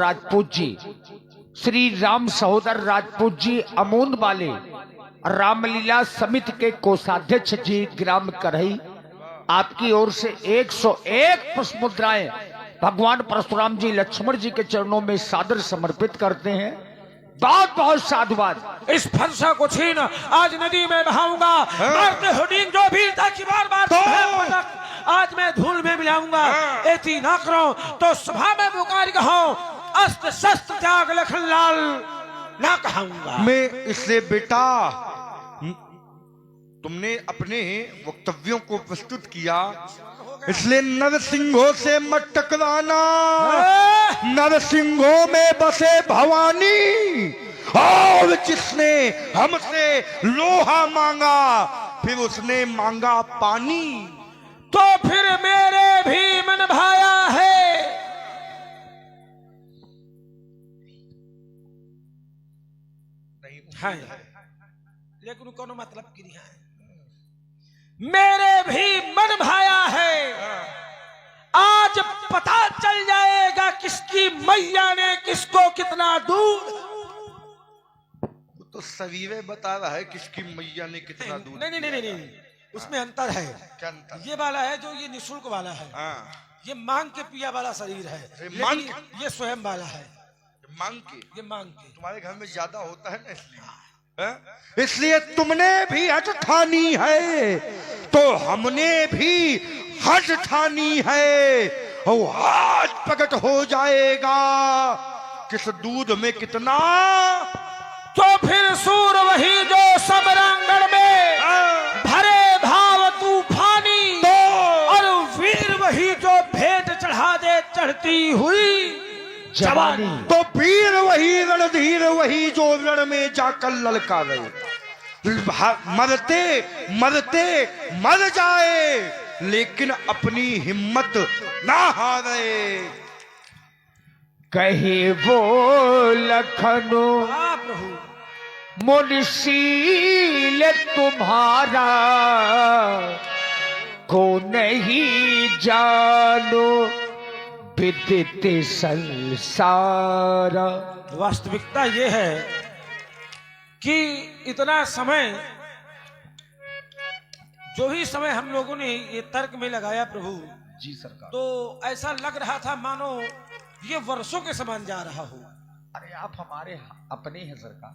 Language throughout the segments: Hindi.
राजपूत जी, श्री राम सहोदर राजपूत जी अमूंद वाले रामलीला समिति के कोषाध्यक्ष जी ग्राम करही, आपकी ओर से 101 पुष्प मुद्राएं भगवान परशुराम जी लक्ष्मण जी के चरणों में सादर समर्पित करते हैं। बहुत बहुत साधुवाद। इस फरसा को छीन आज नदी में बहाऊंगा, मारते हुडीन जो भीलता की बार बार आज मैं धूल में मिलाऊंगा। ऐसी ना करो तो सभा में पुकार कहो, अस्त्र शस्त्र त्याग लखनलाल ना कहूंगा मैं। इसलिए बेटा तुमने अपने वक्तव्यों को प्रस्तुत किया, इसलिए नरसिंहों से मत टकराना। नरसिंहों में बसे भवानी, और जिसने हमसे लोहा मांगा फिर उसने मांगा पानी। तो फिर मेरे भी मन भाया है। नहीं है लेकिन कोनो मतलब की नहीं है। मेरे भी मन भाया है, आज पता चल जाएगा किसकी मैया ने किसको कितना दूर। तो सवीरे बता रहा है किसकी मैया ने कितना दूर। नहीं नहीं नहीं नहीं, उसमें अंतर है। क्या अंतर? ये वाला है जो ये निःशुल्क वाला है, ये मांग के पिया वाला शरीर है, ये स्वयं वाला है। मांग के? ये मांग के तुम्हारे घर में ज्यादा होता है ना, इसलिए इसलिए तुमने भी हट ठानी है तो हमने भी हट ठानी है, और आज प्रकट हो जाएगा किस दूध में कितना। तो फिर सूर वही जो समरांगण में भरे भाव तूफानी, तो और वीर वही जो भेंट चढ़ा दे चढ़ती हुई जवानी। तो वीर वही रणधीर वही जो रण में जाकर ललकारे, मरते मरते मर जाए लेकिन अपनी हिम्मत ना हारे। कहे वो लखनऊ मुनशील तुम्हारा, को नहीं जानो विदित संसार। वास्तविकता ये है कि इतना समय, जो ही समय हम लोगों ने ये तर्क में लगाया प्रभु जी सरकार, तो ऐसा लग रहा था मानो ये वर्षों के समान जा रहा हो। अरे आप हमारे अपने हैं सरकार,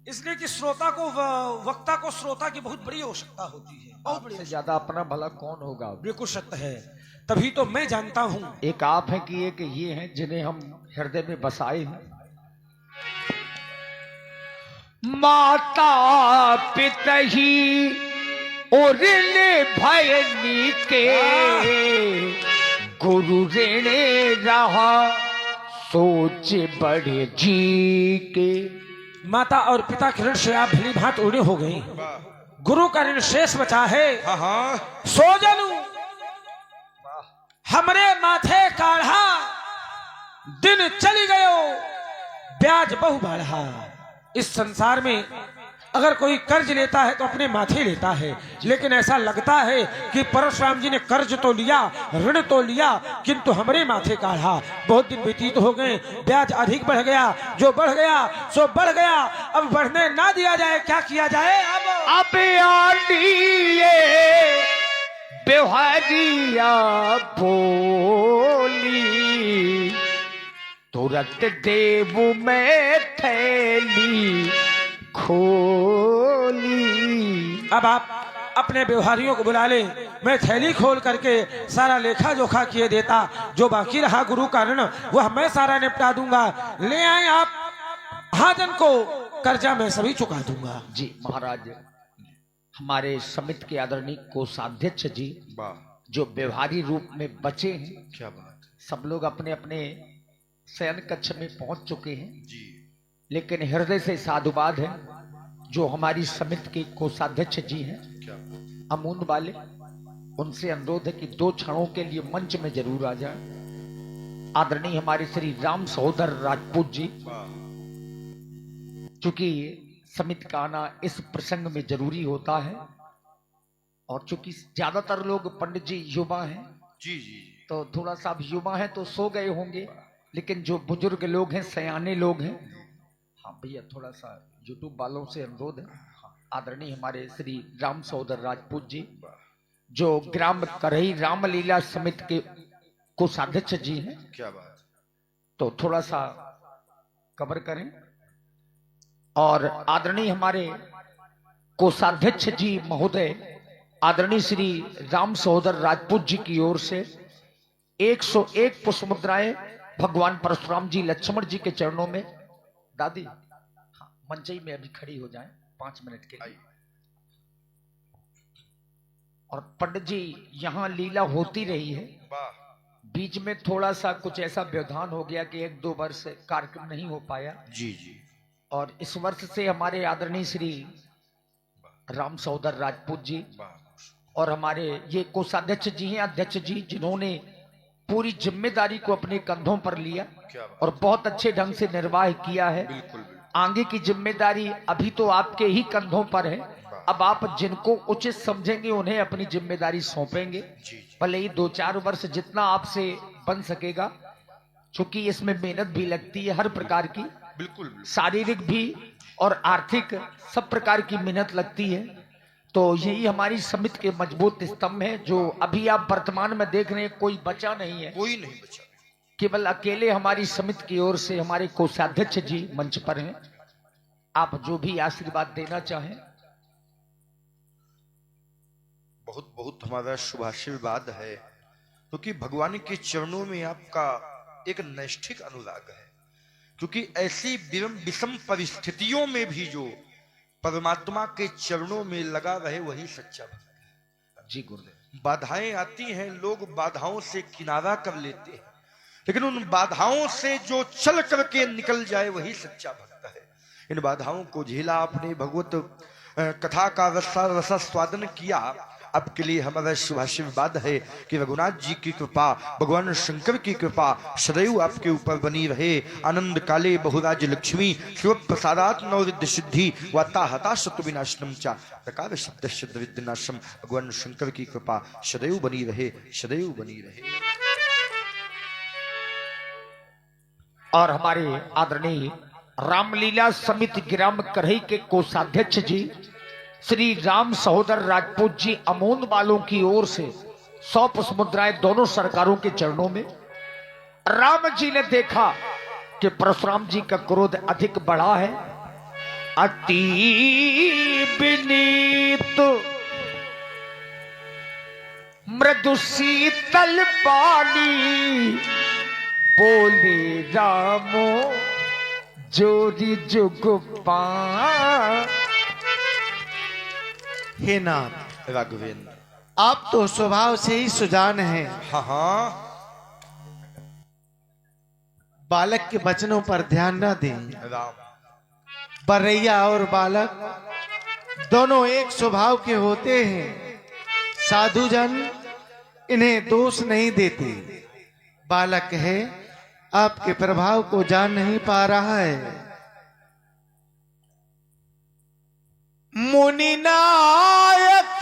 इसलिए कि श्रोता को वक्ता को श्रोता की बहुत बड़ी आवश्यकता होती है। बहुत बड़ी से ज्यादा अपना भला कौन होगा। बिल्कुल सत्य है, तभी तो मैं जानता हूं। एक आप हैं कि एक ये हैं जिन्हें हम हृदय में बसाए हैं। माता पिता ही और भयनी के, गुरु ऋणे रहा सोच बड़े जी के। माता और पिता के ऋण से आप भली भांत उड़े हो गई, गुरु का ऋण शेष बचा है। सो जनू हमरे माथे काढ़ा, दिन चली गयो ब्याज बहु बढ़ा। इस संसार में अगर कोई कर्ज लेता है तो अपने माथे लेता है, लेकिन ऐसा लगता है कि परशुराम जी ने कर्ज तो लिया, ऋण तो लिया, किंतु हमरे माथे काढ़ा। बहुत दिन व्यतीत हो गए, ब्याज अधिक बढ़ गया, जो बढ़ गया सो बढ़ गया, अब बढ़ने ना दिया जाए, क्या किया जाए। अब आलिए बेहारिया बोली, तुरंत देव में थैली खोली। अब आप अपने व्यवहारियों को बुला ले, मैं थैली खोल करके सारा लेखा जोखा किए देता, जो बाकी रहा गुरु का ऋण वह मैं सारा निपटा दूंगा। ले आए आप महाजन को, कर्जा मैं सभी चुका दूंगा। जी महाराज, हमारे समिति के आदरणीय कोषाध्यक्ष जी जो व्यवहारी रूप में बचे हैं, क्या बात, सब लोग अपने अपने शयन कक्ष में पहुंच चुके हैं जी। लेकिन हृदय से साधुवाद है जो हमारी समिति के कोषाध्यक्ष जी हैं अमूंद वाले, उनसे अनुरोध है कि 2 क्षणों के लिए मंच में जरूर आ जाए। आदरणीय हमारे श्री राम सहोदर राजपूत जी, चूंकि समिति का आना इस प्रसंग में जरूरी होता है और चूंकि ज्यादातर लोग पंडित जी युवा हैं जी जी, तो थोड़ा सा युवा है तो सो गए होंगे, लेकिन जो बुजुर्ग लोग हैं, सयाने लोग हैं, हाँ भैया थोड़ा सा यूट्यूब वालों से अनुरोध है। हाँ, आदरणीय हमारे श्री राम सहोदर राजपूत जी जो ग्राम करही रामलीला समिति के कोषाध्यक्ष जी हैं, क्या बात। तो थोड़ा सा कवर करें। और आदरणीय हमारे कोषाध्यक्ष जी महोदय आदरणीय श्री राम सहोदर राजपूत जी की ओर से 101 पुष्प मुद्राएं भगवान परशुराम जी लक्ष्मण जी के चरणों में। दादी हाँ, मंचई में अभी खड़ी हो जाएं 5 मिनट के लिए। और पंडित जी यहाँ लीला होती रही है, बीच में थोड़ा सा कुछ ऐसा व्यवधान हो गया कि 1-2 वर्ष कार्यक्रम नहीं हो पाया। जी जी। और इस वर्ष से हमारे आदरणीय श्री राम सहोदर राजपूत जी और हमारे ये कोषाध्यक्ष जी हैं, अध्यक्ष जी, जिन्होंने पूरी जिम्मेदारी को अपने कंधों पर लिया और बहुत अच्छे ढंग से निर्वाह किया है। बिल्कुल। आगे की जिम्मेदारी अभी तो आपके ही कंधों पर है। अब आप जिनको उचित समझेंगे उन्हें अपनी जिम्मेदारी सौंपेंगे, भले ही 2-4 वर्ष जितना आपसे बन सकेगा, क्योंकि इसमें मेहनत भी लगती है हर प्रकार की, बिल्कुल शारीरिक भी और आर्थिक सब प्रकार की मेहनत लगती है। तो यही हमारी समिति के मजबूत स्तंभ है जो अभी आप वर्तमान में देख रहे हैं। कोई बचा नहीं है, कोई नहीं बचा, केवल अकेले हमारी समिति की ओर से हमारे कोषाध्यक्ष जी मंच पर हैं। आप जो भी आशीर्वाद देना चाहें। बहुत बहुत हमारा शुभाशीर्वाद है, क्योंकि भगवान के चरणों में आपका एक नैष्ठिक अनुराग है। क्योंकि ऐसी विषम परिस्थितियों में भी जो परमात्मा के चरणों में लगा रहे वही सच्चा भक्त है। जी गुरुदेव। बाधाएं आती हैं, लोग बाधाओं से किनारा कर लेते हैं, लेकिन उन बाधाओं से जो चल करके निकल जाए वही सच्चा भक्त है। इन बाधाओं को झेला आपने, भगवत कथा का रसास्वादन किया। आपके लिए हमारा शुभाशीर्वाद है कि रघुनाथ जी की कृपा, भगवान शंकर की कृपा सदैव आपके ऊपर बनी रहे। आनंद काले बहुराज लक्ष्मी शिव प्रसादात नवरिद्धि सिद्धि वाता हता शत्रु विनाशनम चा प्रकार शब्द विद्यनाशम। भगवान शंकर की कृपा सदैव बनी रहे, सदैव बनी रहे। और हमारे आदरणीय रामलीला समिति ग्राम करही के कोषाध्यक्ष जी श्री राम सहोदर राजपूत जी अमोन वालों की ओर से 100 पुष्प मुद्राएं दोनों सरकारों के चरणों में। राम जी ने देखा कि परशुराम जी का क्रोध अधिक बढ़ा है। अति विनीत मृदु शीतल वाली बोले रामो जोरी जुगुपा। हे नाथ राघवेंद्र, आप तो स्वभाव से ही सुजान हैं। हाँ हाँ, बालक के वचनों पर ध्यान न दें। राम बरैया और बालक दोनों एक स्वभाव के होते हैं। साधुजन इन्हें दोष नहीं देते। बालक है, आपके प्रभाव को जान नहीं पा रहा है। मुनि नायक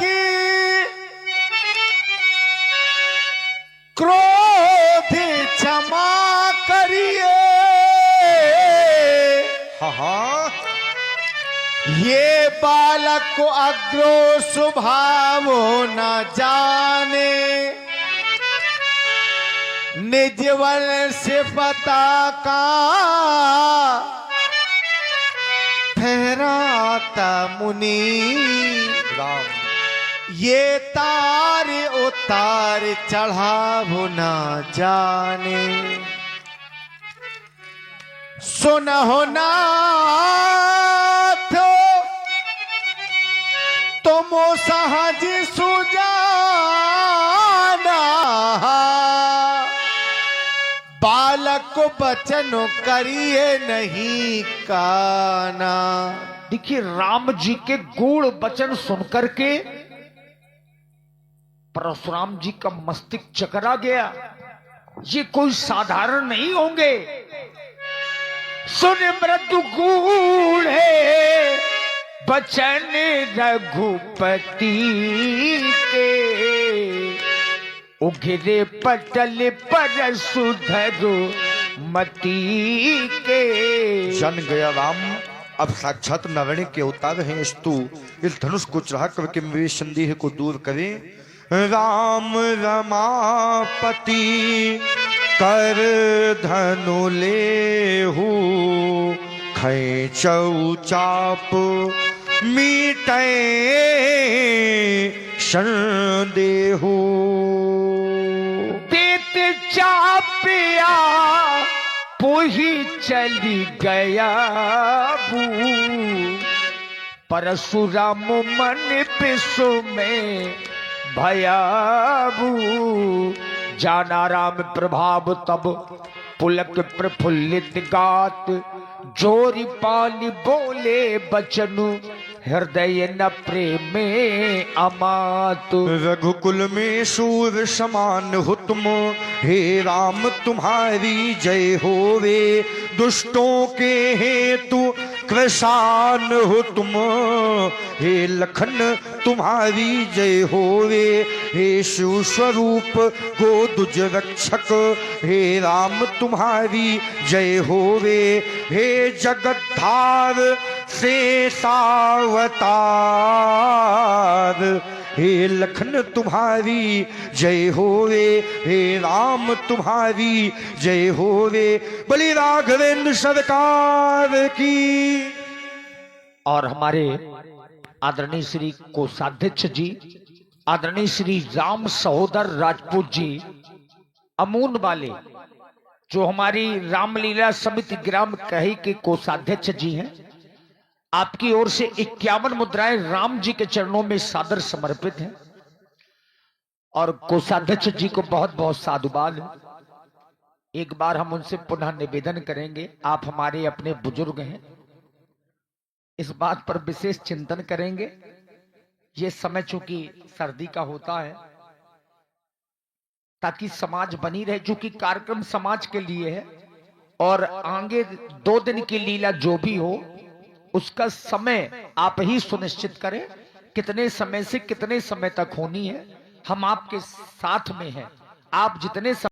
क्रोध क्षमा करिए। हाँ हाँ, ये बालक को अग्रो स्वभाव न जाने। निज वन से पता का ठहराता मुनि। राम ये तार उतार चढ़ावो न जाने। सुनहो नाथ तुम सहज सुजाना। बालक को बचन करिए नहीं काना। देखिए राम जी के गूढ़ वचन सुनकर के परशुराम जी का मस्तिष्क चकरा गया। ये कोई साधारण नहीं होंगे। सुन मृदु गूढ़ वचन रघुपति के। उघरे पटल पर सुधरो मती के। जन गया राम, अब साक्षात नारायण के अवतार हैं। स्तु इस धनुष को चढ़ा करके मेरे संदेह को दूर करें। राम रमापति कर धनु लेहु, खैचौ चाप मीटे संदेहु। देत चापिया पोही चली गया बू, परशुराम मन पिसु में भयाबू। जाना राम प्रभाव तब पुलक प्रफुल्लित गात, जोरी पानी बोले बचनु हृदय न प्रेम अमात। रघुकुल में सूर समान हो तुम, हे राम तुम्हारी जय होवे। दुष्टों के हेतु कृशान हो तुम, हे लखन तुम्हारी जय होवे। हे शिव स्वरूप गोदुज रक्षक, हे राम तुम्हारी जय होवे। हे जगद्धार शेषावतार, हे लखन तुम्हारी जय होवे। हे राम तुम्हारी जय होवे। बलि राघवेंद्र सरकार की। और हमारे आदरणीय श्री कोषाध्यक्ष जी, आदरणीय श्री राम सहोदर राजपूत जी अमून वाले, जो हमारी रामलीला समिति ग्राम कही के कोषाध्यक्ष जी हैं, आपकी ओर से 51 मुद्राएं राम जी के चरणों में सादर समर्पित हैं। और कोषाध्यक्ष जी को बहुत बहुत साधुवाद। एक बार हम उनसे पुनः निवेदन करेंगे, आप हमारे अपने बुजुर्ग हैं, इस बात पर विशेष चिंतन करेंगे। ये समय चूंकि सर्दी का होता है, ताकि समाज बनी रहे, चूंकि कार्यक्रम समाज के लिए है, और आगे 2 दिन की लीला जो भी हो उसका समय आप ही सुनिश्चित करें, कितने समय से कितने समय तक होनी है। हम आपके साथ में हैं, आप जितने